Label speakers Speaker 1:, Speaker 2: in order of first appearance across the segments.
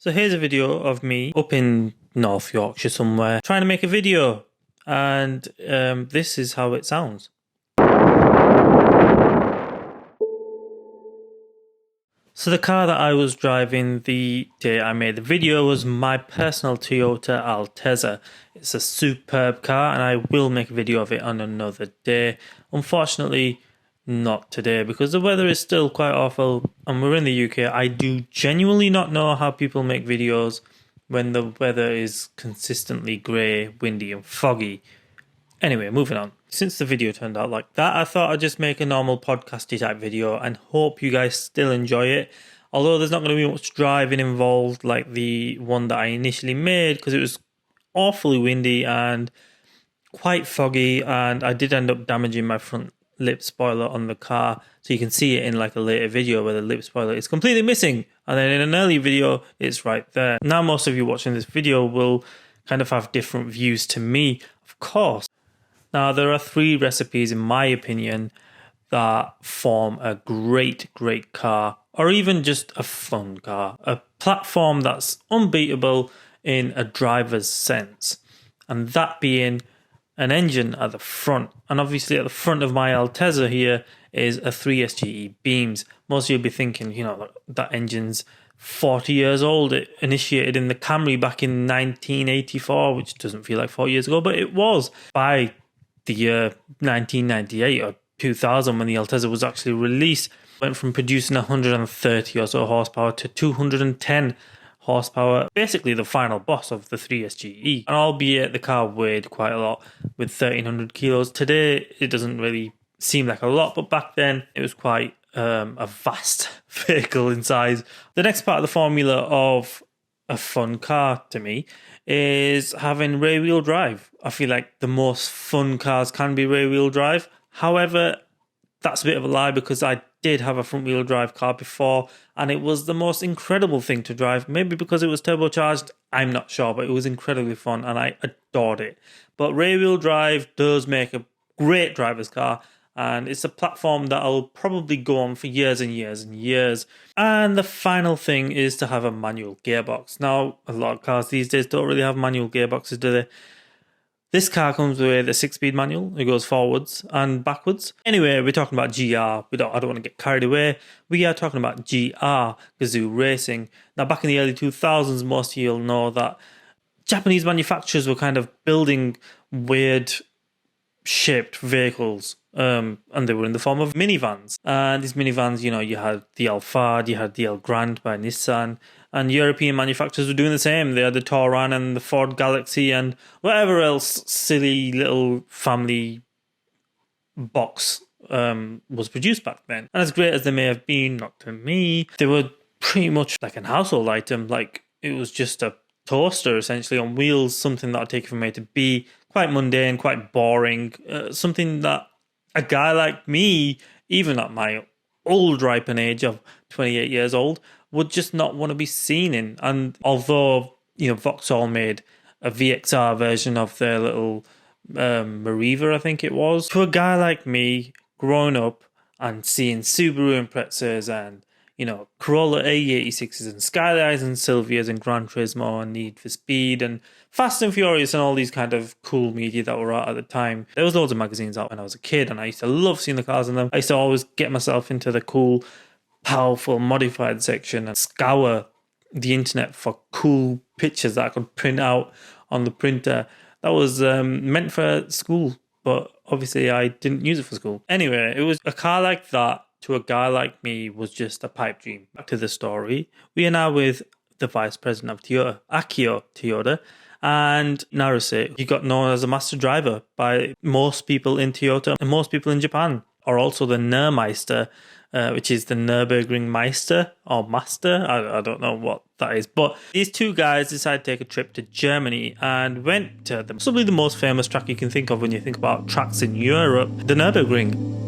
Speaker 1: So here's a video of me up in North Yorkshire somewhere trying to make a video, and this is how it sounds. So the car that I was driving the day I made the video was my personal Toyota Altezza. It's a superb car and I will make a video of it on another day. Unfortunately, not today because the weather is still quite awful and we're in the UK. I do genuinely not know how people make videos when the weather is consistently grey, windy and foggy. Anyway, moving on. Since the video turned out like that, I thought I'd just make a normal podcasty type video and hope you guys still enjoy it. Although there's not going to be much driving involved like the one that I initially made because it was awfully windy and quite foggy, and I did end up damaging my front lip spoiler on the car, so you can see it in like a later video where the lip spoiler is completely missing, and then in an early video it's right there. Now most of you watching this video will kind of have different views to me, of course. Now there are 3 recipes in my opinion that form a great car, or even just a fun car, a platform that's unbeatable in a driver's sense, and that being an engine at the front. And obviously at the front of my Altezza here is a 3SGE beams. Most of you will be thinking, you know, that engine's 40 years old. It initiated in the Camry back in 1984, which doesn't feel like 40 years ago, but it was. By the year 1998 or 2000, when the Altezza was actually released, went from producing 130 or so horsepower to 210 horsepower, basically the final boss of the 3SGE. And albeit the car weighed quite a lot with 1300 kilos, today it doesn't really seem like a lot, but back then it was quite a vast vehicle in size. The next part of the formula of a fun car to me is having rear wheel drive. I feel like the most fun cars can be rear wheel drive. However, that's a bit of a lie because I did have a front wheel drive car before and it was the most incredible thing to drive. Maybe because it was turbocharged, I'm not sure, but it was incredibly fun and I adored it. But rear wheel drive does make a great driver's car, and it's a platform that I'll probably go on for years and years and years. And the final thing is to have a manual gearbox. Now, a lot of cars these days don't really have manual gearboxes, do they? This car comes with a 6-speed manual. It goes forwards and backwards. Anyway, we're talking about GR. I don't want to get carried away. We are talking about GR, Gazoo Racing. Now, back in the early 2000s, most of you'll know that Japanese manufacturers were kind of building weird shaped vehicles. And they were in the form of minivans. And these minivans, you know, you had the Alphard, you had the El Grande by Nissan, and European manufacturers were doing the same. They had the Touran and the Ford Galaxy and whatever else silly little family box was produced back then. And as great as they may have been, not to me, they were pretty much like an household item. Like it was just a toaster essentially on wheels, something that I'd take from A to B, quite mundane, quite boring, something that a guy like me, even at my old ripen age of 28 years old, would just not want to be seen in. And although, you know, Vauxhall made a VXR version of their little Mariva, I think it was, to a guy like me, growing up and seeing Subaru Imprezas and, you know, Corolla AE86s and Skylines and Silvias and Gran Turismo and Need for Speed and Fast and Furious and all these kind of cool media that were out at the time. There was loads of magazines out when I was a kid and I used to love seeing the cars in them. I used to always get myself into the cool, powerful, modified section and scour the internet for cool pictures that I could print out on the printer. That was meant for school, but obviously I didn't use it for school. Anyway, it was a car like that to a guy like me was just a pipe dream. Back to the story. We are now with the vice president of Toyota, Akio Toyoda, and Naruse. He got known as a master driver by most people in Toyota and most people in Japan, or also the Nurmeister, which is the Nürburgring Meister or Master. I don't know what that is. But these 2 guys decided to take a trip to Germany and went to possibly the most famous track you can think of when you think about tracks in Europe, the Nürburgring.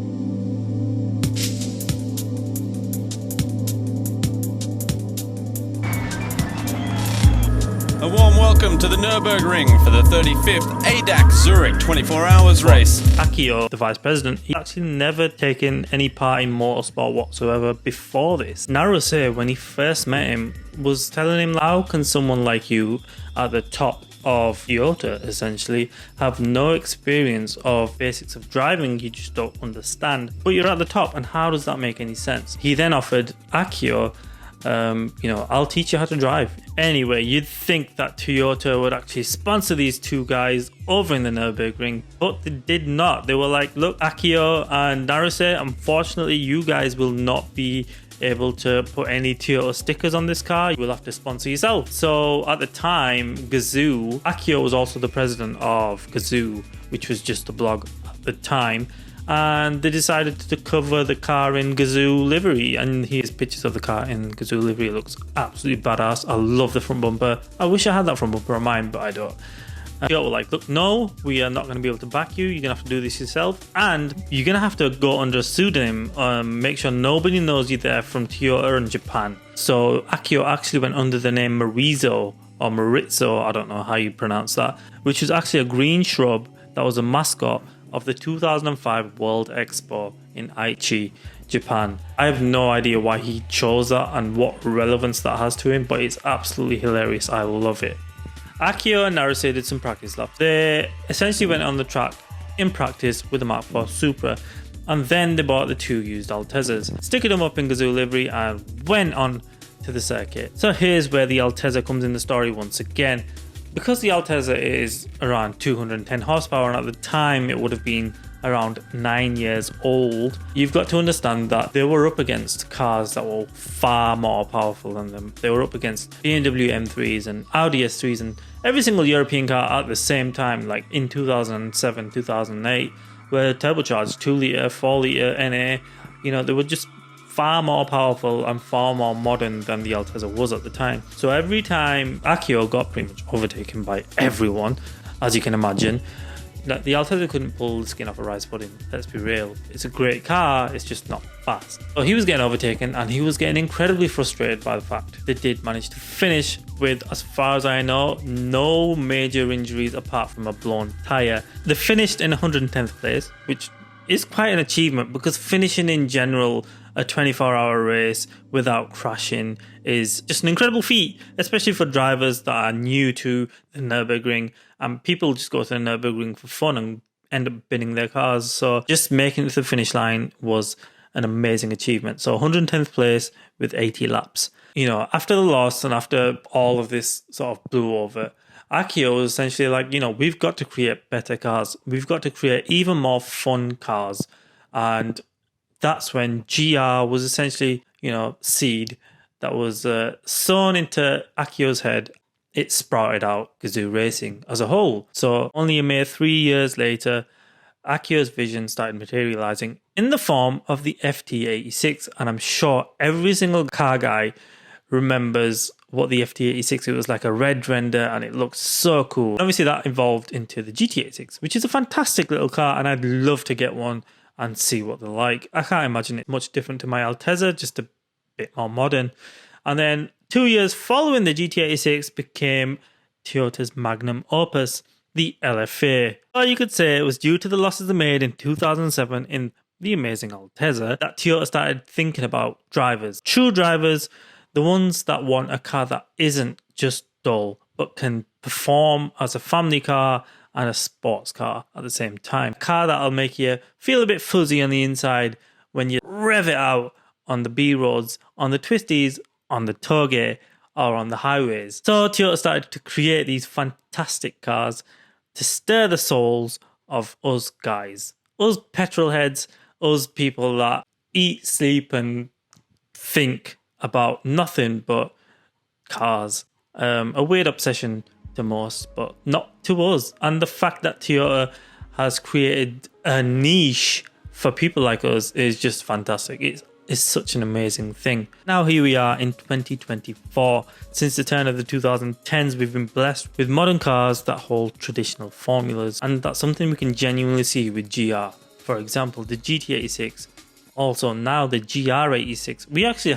Speaker 2: A warm welcome to the Nürburgring for the 35th ADAC Zurich 24 Hours race.
Speaker 1: Akio, the vice president, he actually never taken any part in motorsport whatsoever before this. Naruse, when he first met him, was telling him, how can someone like you at the top of Toyota essentially have no experience of basics of driving? You just don't understand, but you're at the top, and how does that make any sense? He then offered Akio, I'll teach you how to drive. Anyway, you'd think that Toyota would actually sponsor these two guys over in the Nürburgring, but they did not. They were like, look, Akio and Naruse, unfortunately, you guys will not be able to put any Toyota stickers on this car. You will have to sponsor yourself. So at the time, Gazoo, Akio was also the president of Gazoo, which was just a blog at the time, and they decided to cover the car in Gazoo livery. And here's pictures of the car in Gazoo livery. It looks absolutely badass. I love the front bumper. I wish I had that front bumper on mine, but I don't. Toyota were like, look, no, we are not going to be able to back you. You're going to have to do this yourself, and you're going to have to go under a pseudonym. Make sure nobody knows you there from Toyota in Japan. So Akio actually went under the name Marizo, or Maritzo, I don't know how you pronounce that, which was actually a green shrub that was a mascot of the 2005 World Expo in Aichi, Japan. I have no idea why he chose that and what relevance that has to him, but it's absolutely hilarious. I love it. Akio and Naruse did some practice laps. They essentially went on the track in practice with the Mark IV Supra, and then they bought the two used Altezzas, sticking them up in Gazoo livery, and went on to the circuit. So here's where the Altezza comes in the story once again. Because the Altezza is around 210 horsepower, and at the time it would have been around 9 years old, you've got to understand that they were up against cars that were far more powerful than them. They were up against BMW M3s and Audi S3s and every single European car at the same time, like in 2007, 2008, where turbocharged 2 litre, 4 litre NA, they were just far more powerful and far more modern than the Altezza was at the time. So every time Akio got pretty much overtaken by everyone, as you can imagine, the Altezza couldn't pull the skin off a rice pudding. Let's be real. It's a great car, it's just not fast. So he was getting overtaken, and he was getting incredibly frustrated by the fact they did manage to finish with, as far as I know, no major injuries apart from a blown tyre. They finished in 110th place, which is quite an achievement, because finishing in general a 24-hour race without crashing is just an incredible feat, especially for drivers that are new to the Nürburgring, and people just go to the Nürburgring for fun and end up binning their cars. So just making it to the finish line was an amazing achievement. So 110th place with 80 laps. After the loss and after all of this sort of blew over, Akio was essentially like, we've got to create better cars. We've got to create even more fun cars. And that's when GR was essentially, seed that was sown into Akio's head. It sprouted out Gazoo Racing as a whole. So only a mere 3 years later, Akio's vision started materializing in the form of the FT86. And I'm sure every single car guy remembers what the FT86, it was like a red render and it looked so cool. Obviously that evolved into the GT86, which is a fantastic little car, and I'd love to get one and see what they're like. I can't imagine it much different to my Altezza, just a bit more modern. And then 2 years following, the GT86 became Toyota's magnum opus, the LFA. Or you could say it was due to the losses they made in 2007 in the amazing Altezza that Toyota started thinking about drivers. True drivers, the ones that want a car that isn't just dull, but can perform as a family car and a sports car at the same time. A car that'll make you feel a bit fuzzy on the inside when you rev it out on the B roads, on the twisties, on the toge, or on the highways. So Toyota started to create these fantastic cars to stir the souls of us guys, us petrol heads, us people that eat, sleep, and think about nothing but cars. A weird obsession to most, but not to us. And the fact that Toyota has created a niche for people like us is just fantastic. It's such an amazing thing. Now here we are in 2024. Since the turn of the 2010s, we've been blessed with modern cars that hold traditional formulas, and that's something we can genuinely see with GR. For example, the GT86, also now the GR86. We actually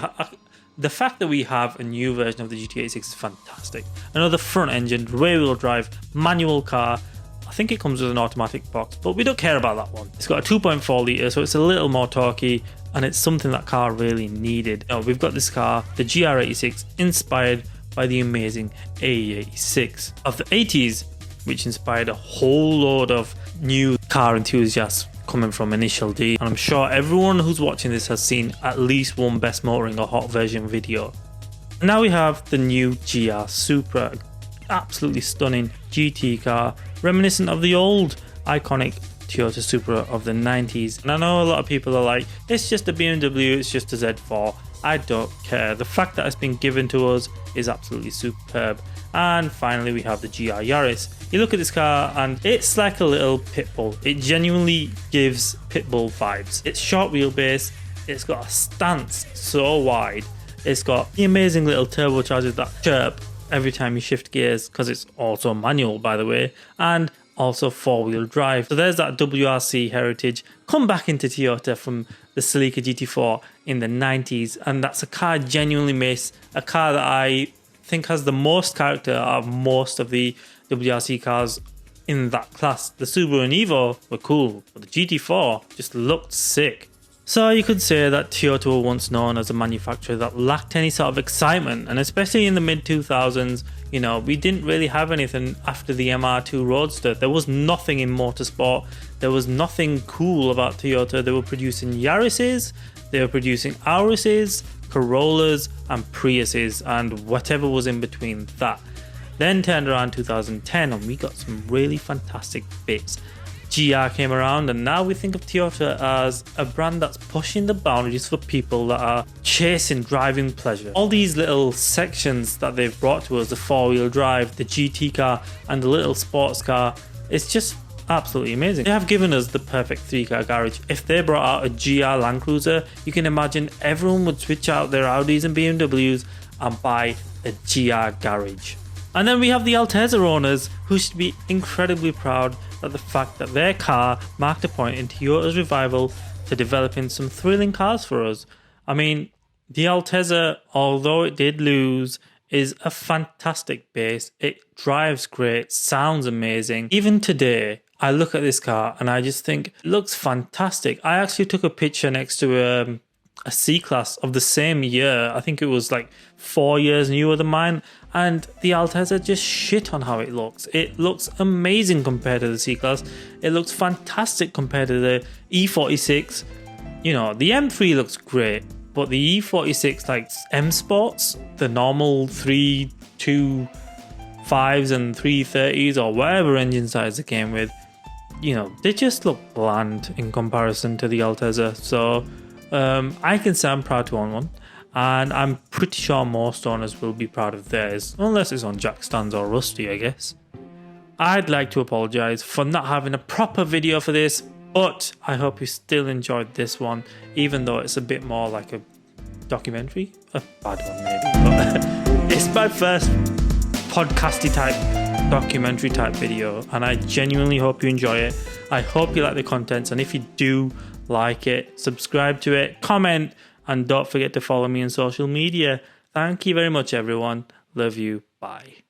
Speaker 1: The fact that we have a new version of the GT86 is fantastic. Another front engine, rear wheel drive, manual car. I think it comes with an automatic box, but we don't care about that one. It's got a 2.4 litre, so it's a little more torquey, and it's something that car really needed. Now, we've got this car, the GR86, inspired by the amazing AE86 of the 80s, which inspired a whole load of new car enthusiasts coming from Initial D. And I'm sure everyone who's watching this has seen at least one Best Motoring or Hot Version video. Now we have the new GR Supra, absolutely stunning GT car, reminiscent of the old iconic Toyota Supra of the 90s. And I know a lot of people are like, it's just a BMW, it's just a Z4. I don't care. The fact that it's been given to us is absolutely superb. And finally we have the GR Yaris. You look at this car and it's like a little pitbull. It genuinely gives pitbull vibes. It's short wheelbase, it's got a stance so wide, it's got the amazing little turbochargers that chirp every time you shift gears, because it's also manual, by the way, and also four-wheel drive. So there's that WRC heritage come back into Toyota from the Celica GT4 in the 90s, and that's a car I genuinely miss, a car that I think has the most character out of most of the WRC cars in that class. The Subaru and Evo were cool, but the GT4 just looked sick. So you could say that Toyota were once known as a manufacturer that lacked any sort of excitement, and especially in the mid 2000s, you know, we didn't really have anything after the MR2 Roadster. There was nothing in motorsport, there was nothing cool about Toyota. They were producing Yarises, they were producing Aurises, Corollas and Priuses and whatever was in between that. Then turned around 2010 and we got some really fantastic bits. GR came around, and now we think of Toyota as a brand that's pushing the boundaries for people that are chasing driving pleasure. All these little sections that they've brought to us, the four-wheel drive, the GT car and the little sports car, it's just absolutely amazing. They have given us the perfect three-car garage. If they brought out a GR Land Cruiser, you can imagine everyone would switch out their Audis and BMWs and buy a GR garage. And then we have the Altezza owners, who should be incredibly proud at the fact that their car marked a point in Toyota's revival to developing some thrilling cars for us. I mean, the Altezza, although it did lose, is a fantastic base. It drives great, sounds amazing. Even today, I look at this car and I just think it looks fantastic. I actually took a picture next to a C-Class of the same year. I think it was like 4 years newer than mine, and the Altezza just shit on how it looks. It looks amazing compared to the C-Class. It looks fantastic compared to the E46. You know, the M3 looks great, but the E46, like M Sports, the normal 3.25s and 330s or whatever engine size it came with, you know, they just look bland in comparison to the Altezza. So I can say I'm proud to own one, and I'm pretty sure most owners will be proud of theirs, unless it's on jack stands or rusty, I guess. I'd like to apologise for not having a proper video for this, but I hope you still enjoyed this one, even though it's a bit more like a documentary. A bad one maybe, but it's my first podcasty type documentary type video, and I genuinely hope you enjoy it. I hope you like the contents, and if you do like it, subscribe to it, comment, and don't forget to follow me on social media. Thank you very much, everyone. Love you. Bye.